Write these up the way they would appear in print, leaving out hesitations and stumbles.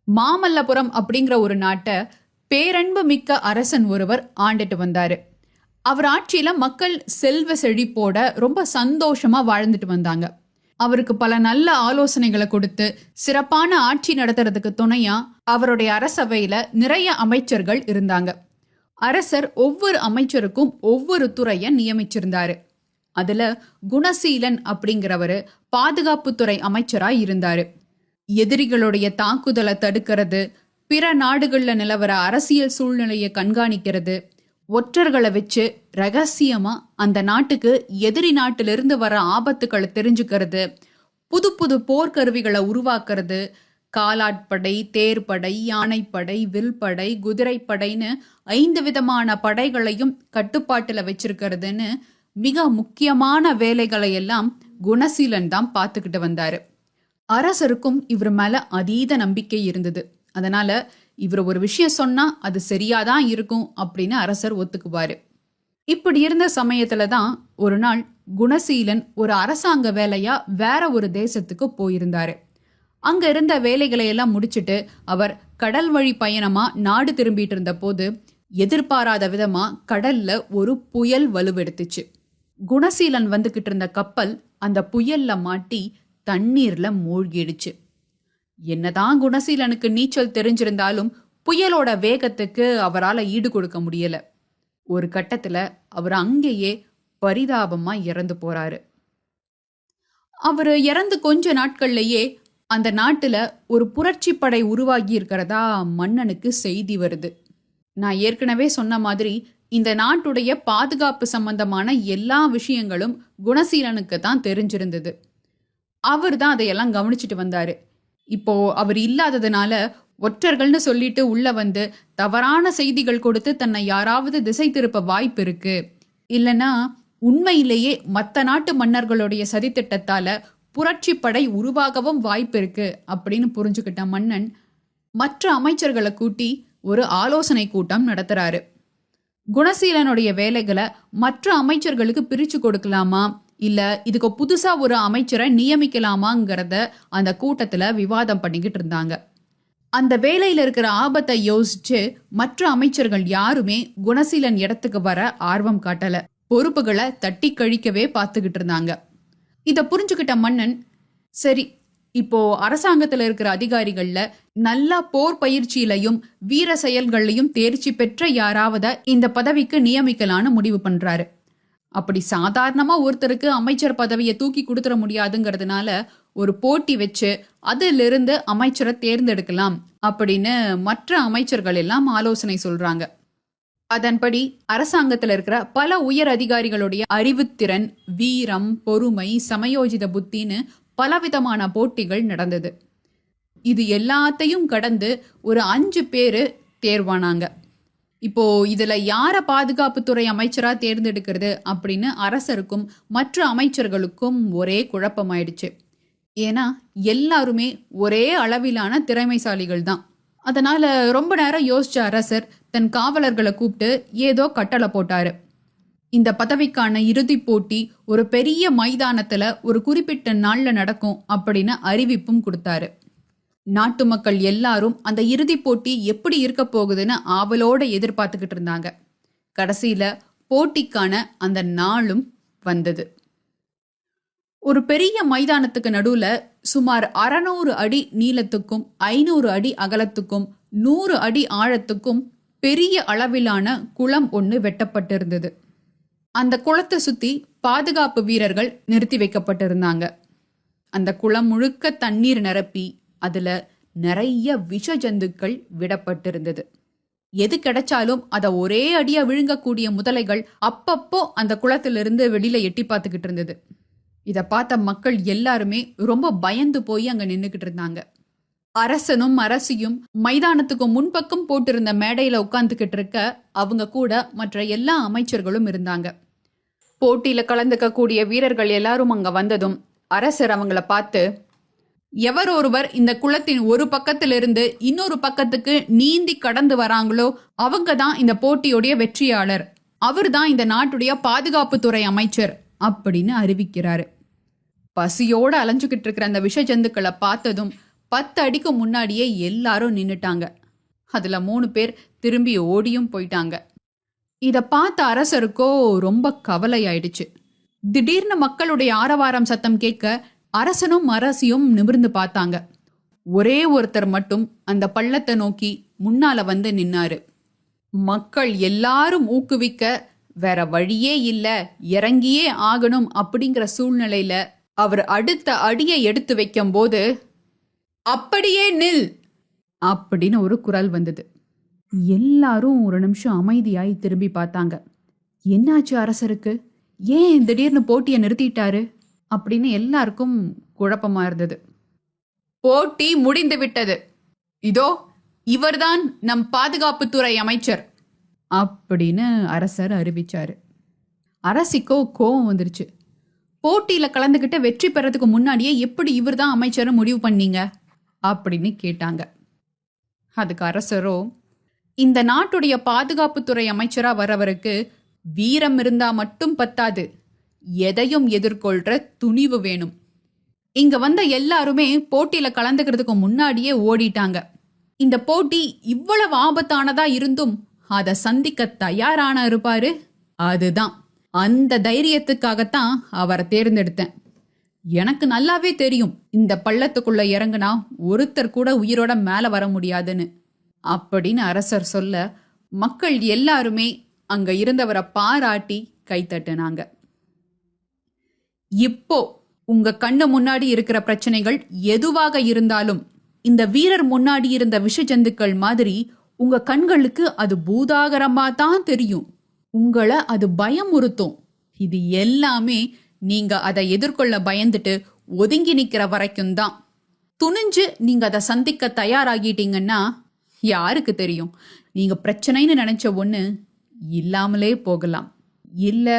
மாமல்லபுரம் அப்படிங்கிற ஒரு நாட்டை பேரன்பு மிக்க அரசன் ஒருவர் ஆண்டுட்டு வந்தாரு. அவர் ஆட்சியில மக்கள் செல்வ செழிப்போட ரொம்ப சந்தோஷமா வாழ்ந்துட்டு வந்தாங்க. அவருக்கு பல நல்ல ஆலோசனைகளை கொடுத்து சிறப்பான ஆட்சி நடத்துறதுக்கு துணையா அவருடைய அரசவையில நிறைய அமைச்சர்கள் இருந்தாங்க. அரசர் ஒவ்வொரு அமைச்சருக்கும் ஒவ்வொரு துறைய நியமிச்சிருந்தாரு. அதுல குணசீலன் அப்படிங்கிறவரு பாதுகாப்புத்துறை அமைச்சரா இருந்தாரு. எதிரிகளுடைய தாக்குதலை தடுக்கிறது, பிற நாடுகள்ல நிலவர அரசியல் சூழ்நிலையை கண்காணிக்கிறது, ஒற்றர்களை வச்சு ரகசியமா அந்த நாட்டுக்கு எதிரி நாட்டிலிருந்து வர ஆபத்துக்களை தெரிஞ்சுக்கிறது, புது புது போர்க்கருவிகளை உருவாக்குறது, காலாட்படை, தேர்ப்படை, யானைப்படை, வில்படை, குதிரைப்படைன்னு 5 விதமான படைகளையும் கட்டுப்பாட்டுல வச்சிருக்கிறதுன்னு மிக முக்கியமான வேலைகளை எல்லாம் குணசீலன் தான் பார்த்துக்கிட்டு வந்தாரு. அரசருக்கும் இவர் மேல அதீத நம்பிக்கை இருந்தது. அதனால இவர் ஒரு விஷயம் சொன்னா அது சரியாதான் இருக்கும் அப்படின்னு அரசர் ஒத்துக்குவாரு. இப்படி இருந்த சமயத்துல தான் ஒரு நாள் குணசீலன் ஒரு அரசாங்க வேலையா வேற ஒரு தேசத்துக்கு போயிருந்தாரு. அங்க இருந்த வேலைகளை எல்லாம் முடிச்சுட்டு அவர் கடல் வழி பயணமா நாடு திரும்பிட்டு இருந்த போது எதிர்பாராத விதமா கடல்ல ஒரு புயல் வலுவெடுத்துச்சு. குணசீலன் வந்துகிட்டு இருந்த கப்பல் அந்த புயல்ல மாட்டி தண்ணீர்ல மூழ்கிடுச்சு. என்னதான் குணசீலனுக்கு நீச்சல் தெரிஞ்சிருந்தாலும் புயலோட வேகத்துக்கு அவரால் ஈடு கொடுக்க முடியல. ஒரு கட்டத்துல அவர் அங்கேயே பரிதாபமா இறந்து போறாரு. அவரு இறந்து கொஞ்ச நாட்கள்லயே அந்த நாட்டுல ஒரு புரட்சி படை உருவாகி இருக்கிறதா மன்னனுக்கு செய்தி வருது. நான் ஏற்கனவே சொன்ன மாதிரி இந்த நாட்டுடைய பாதுகாப்பு சம்பந்தமான எல்லா விஷயங்களும் குணசீலனுக்கு தான் தெரிஞ்சிருந்தது. அவர் தான் அதையெல்லாம் கவனிச்சுட்டு வந்தாரு. இப்போ அவர் இல்லாததுனால ஒற்றர்கள்னு சொல்லிட்டு உள்ள வந்து தவறான செய்திகள் கொடுத்து தன்னை யாராவது திசை திருப்ப வாய்ப்பு இருக்கு, இல்லைன்னா உண்மையிலேயே மற்ற நாட்டு மன்னர்களுடைய சதித்திட்டத்தால புரட்சி படை உருவாகவும் வாய்ப்பு இருக்கு அப்படின்னு புரிஞ்சுக்கிட்ட மன்னன் மற்ற அமைச்சர்களை கூட்டி ஒரு ஆலோசனை கூட்டம் நடத்துறாரு. குணசீலனுடைய வேலைகளை மற்ற அமைச்சர்களுக்கு பிரிச்சு கொடுக்கலாமா, இல்ல இதுக்கு புதுசா ஒரு அமைச்சரை நியமிக்கலாமாங்கிறத அந்த கூட்டத்துல விவாதம் பண்ணிக்கிட்டு இருந்தாங்க. அந்த வேலையில இருக்கிற ஆபத்தை யோசிச்சு மற்ற அமைச்சர்கள் யாருமே குணசீலன் இடத்துக்கு வர ஆர்வம் காட்டல. பொறுப்புகளை தட்டி கழிக்கவே பார்த்துக்கிட்டு இருந்தாங்க. இத புரிஞ்சுக்கிட்ட மன்னன், சரி இப்போ அரசாங்கத்துல இருக்கிற அதிகாரிகள்ல நல்ல போர் பயிற்சியிலையும் வீர செயல்களையும் தேர்ச்சி பெற்ற யாராவது இந்த பதவிக்கு நியமிக்கலான்னு முடிவு பண்றாரு. அப்படி சாதாரணமா ஒருத்தருக்கு அமைச்சர் பதவியை தூக்கி கொடுத்துட முடியாதுங்கிறதுனால ஒரு போட்டி வச்சு அதிலிருந்து அமைச்சரை தேர்ந்தெடுக்கலாம் அப்படின்னு மற்ற அமைச்சர்கள் எல்லாம் ஆலோசனை சொல்றாங்க. அதன்படி அரசாங்கத்தில் இருக்கிற பல உயர் அதிகாரிகளுடைய அறிவுத்திறன், வீரம், பொறுமை, சமயோஜித புத்தின்னு பலவிதமான போட்டிகள் நடந்தது. இது எல்லாத்தையும் கடந்து ஒரு 5 பேரு தேர்வானாங்க. இப்போ இதுல யார பாதுகாப்புத்துறை அமைச்சரா தேர்ந்தெடுக்கிறது அப்படின்னு அரசருக்கும் மற்ற அமைச்சர்களுக்கும் ஒரே குழப்பமாயிடுச்சு. ஏன்னா எல்லாருமே ஒரே அளவிலான திறமைசாலிகள் தான். அதனால ரொம்ப நேரம் யோசிச்ச அரசர் தன் காவலர்களை கூப்பிட்டு ஏதோ கட்டளை போட்டாரு. இந்த பதவிக்கான இறுதி போட்டி ஒரு பெரிய மைதானத்துல ஒரு குறிப்பிட்ட நாள்ல நடக்கும் அப்படின்னு அறிவிப்பும் கொடுத்தாரு. நாட்டு மக்கள் எல்லாரும் அந்த இறுதி போட்டி எப்படி இருக்க போகுதுன்னு ஆவலோட எதிர்பார்த்துக்கிட்டு இருந்தாங்க. கடைசியில போட்டிக்கான அந்த நாளும் வந்தது. ஒரு பெரிய மைதானத்துக்கு நடுவுல சுமார் 600 அடி நீளத்துக்கும் 500 அடி அகலத்துக்கும் 100 அடி ஆழத்துக்கும் பெரிய அளவிலான குளம் ஒன்று வெட்டப்பட்டிருந்தது. அந்த குளத்தை சுத்தி பாதுகாப்பு வீரர்கள் நிறுத்தி வைக்கப்பட்டிருந்தாங்க. அந்த குளம் முழுக்க தண்ணீர் நிரப்பி அதுல நிறைய விஷ ஜந்துக்கள் விடப்பட்டிருந்தது. எது கிடைச்சாலும் அதை ஒரே அடியா விழுங்கக்கூடிய முதலைகள் அப்பப்போ அந்த குளத்திலிருந்து வெளியில எட்டி பார்த்துக்கிட்டு இருந்தது. இதை பார்த்த மக்கள் எல்லாருமே ரொம்ப பயந்து போய் அங்க நின்றுகிட்டு இருந்தாங்க. அரசனும் அரசியும் மைதானத்துக்கு முன்பக்கம் போட்டிருந்த மேடையில உட்கார்ந்துகிட்டு இருக்க அவங்க கூட மற்ற எல்லா அமைச்சர்களும் இருந்தாங்க. போட்டியில கலந்துக்க கூடிய வீரர்கள் எல்லாரும் அங்க வந்ததும் அரசர் அவங்கள பார்த்து, எவர் ஒருவர் இந்த குளத்தின் ஒரு பக்கத்திலிருந்து இன்னொரு பக்கத்துக்கு நீந்தி கடந்து வராங்களோ அவங்க தான் இந்த போட்டியுடைய வெற்றியாளர், அவர் தான் இந்த நாட்டுடைய பாதுகாப்புத்துறை அமைச்சர் அப்படின்னு அறிவிக்கிறாரு. பசியோட அலைஞ்சுக்கிட்டு இருக்கிற அந்த விஷ ஜந்துக்களை பார்த்ததும் 10 அடிக்கு முன்னாடியே எல்லாரும் நின்னுட்டாங்க. அதுல 3 பேர் திரும்பி ஓடியும் போயிட்டாங்க. இத பார்த்த அரசருக்கோ ரொம்ப கவலையாயிடுச்சு. திடீர்னு மக்களுடைய ஆரவாரம் சத்தம் கேட்க அரசனும் அரசியும் நிமிர்ந்து பார்த்தாங்க. ஒரே ஒருத்தர் மட்டும் அந்த பள்ளத்தை நோக்கி முன்னால வந்து நின்னாரு. மக்கள் எல்லாரும் ஊக்குவிக்க வேற வழியே இல்ல, இறங்கியே ஆகணும் அப்படிங்கிற சூழ்நிலையில அவர் அடுத்த அடியை எடுத்து வைக்கும் போது, அப்படியே நில் அப்படின்னு ஒரு குரல் வந்தது. எல்லாரும் ஒரு நிமிஷம் அமைதியாய் திரும்பி பார்த்தாங்க. என்னாச்சு அரசருக்கு? ஏன் திடீர்னு போட்டியை நிறுத்திட்டாரு அப்படின்னு எல்லாருக்கும் குழப்பமா இருந்தது. போட்டி முடிந்து விட்டது. இதோ இவர்தான் நம் பாதுகாப்புத்துறை அமைச்சர் அப்படின்னு அரசர் அறிவிச்சாரு. அரசிக்கோ கோவம் வந்துருச்சு. போட்டியில கலந்துகிட்ட வெற்றி பெறதுக்கு முன்னாடியே எப்படி இவர்தான் அமைச்சர் முடிவு பண்ணீங்க அப்படின்னு கேட்டாங்க. அதுக்கு அரசரோ, இந்த நாட்டுடைய பாதுகாப்புத்துறை அமைச்சரா வரவருக்கு வீரம் இருந்தா மட்டும் பத்தாது, எதையும் எதிர்கொள்ற துணிவு வேணும். இங்க வந்த எல்லாருமே போட்டியில கலந்துக்கிறதுக்கு முன்னாடியே ஓடிட்டாங்க. இந்த போட்டி இவ்வளவு ஆபத்தானதா இருந்தும் அதை சந்திக்க தயாரான இருப்பாரு. அதுதான், அந்த தைரியத்துக்காகத்தான் அவரை தேர்ந்தெடுத்தேன். எனக்கு நல்லாவே தெரியும் இந்த பள்ளத்துக்குள்ள இறங்குனா ஒருத்தர் கூட உயிரோட மேல வர முடியாதுன்னு அப்படின்னு அரசர் சொல்ல, மக்கள் எல்லாருமே அங்க இருந்தவரை பாராட்டி கைத்தட்டுனாங்க. இப்போ உங்க கண்ணு முன்னாடி இருக்கிற பிரச்சனைகள் எதுவாக இருந்தாலும் இந்த வீரர் முன்னாடி இருந்த விஷ ஜந்துக்கள் மாதிரி உங்க கண்களுக்கு அது பூதாகரமா தான் தெரியும். உங்களை அது பயமுறுத்தும். இது எல்லாமே நீங்க அதை எதிர்கொள்ள பயந்துட்டு ஒதுங்கி நிக்கிற வரைக்கும் தான். துணிஞ்சு நீங்க அதை சந்திக்க தயாராகிட்டீங்கன்னா யாருக்கு தெரியும், நீங்க பிரச்சனைன்னு நினைச்ச ஒண்ணு இல்லாமலே போகலாம். இல்ல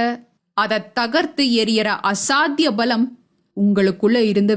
அதை தகர்த்து எறியற அசாத்திய பலம் உங்களுக்குள்ள இருந்து